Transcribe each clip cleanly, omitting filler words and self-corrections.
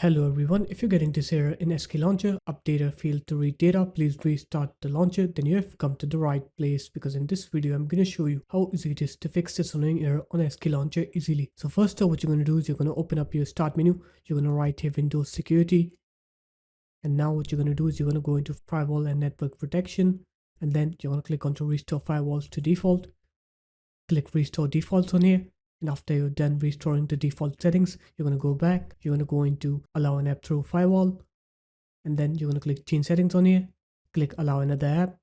Hello everyone, if you're getting this error in SKlauncher Updater failed to read data, please restart the launcher, then you have come to the right place because in this video I'm going to show you how easy it is to fix this annoying error on SKlauncher easily. So first up, what you're going to do is you're going to open up your start menu, you're going to write here Windows Security, and now what you're going to do is you're going to go into Firewall and Network Protection, and then you're going to click on to Restore Firewalls to Default. Click Restore Defaults on here. And after you're done restoring the default settings, you're going to go back, you're going to go into allow an app through firewall, and then you're going to click change settings on here, click allow another app,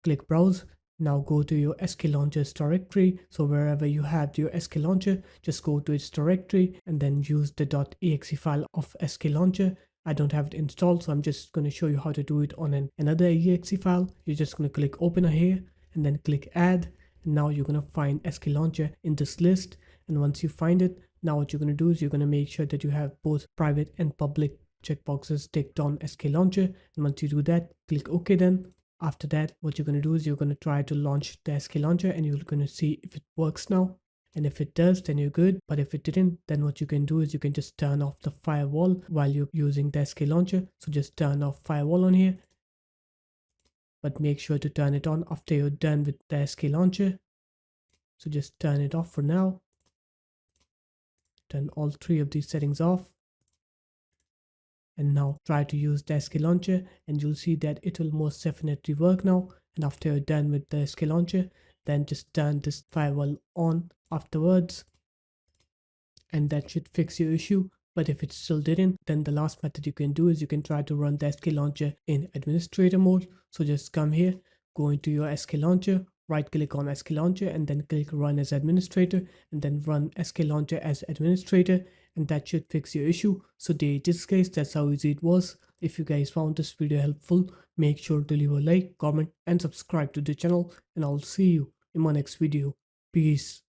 click browse. Now go to your SKlauncher's directory. So wherever you have your SKlauncher, just go to its directory and then use the .exe file of SKlauncher. I don't have it installed, so I'm just going to show you how to do it on another exe file. You're just going to click open here and then click add. And now you're going to find SKlauncher in this list. And once you find it, now what you're going to do is you're going to make sure that you have both private and public checkboxes ticked on SKlauncher. And once you do that, click OK then. After that, what you're going to do is you're going to try to launch the SKlauncher and you're going to see if it works now. And if it does, then you're good. But if it didn't, then what you can do is you can just turn off the firewall while you're using the SKlauncher. So just turn off firewall on here. But make sure to turn it on after you're done with the SKlauncher. So just turn it off for now. Turn all three of these settings off. And now try to use the SKlauncher and you'll see that it will most definitely work now. And after you're done with the SKlauncher, then just turn this firewall on afterwards. And that should fix your issue. But if it still didn't, then the last method you can do is you can try to run the SKlauncher in administrator mode. So just come here, go into your SKlauncher, right click on SKlauncher and then click run as administrator and then run SKlauncher as administrator, and that should fix your issue. So in this case, that's how easy it was. If you guys found this video helpful, make sure to leave a like, comment and subscribe to the channel, and I'll see you in my next video. Peace.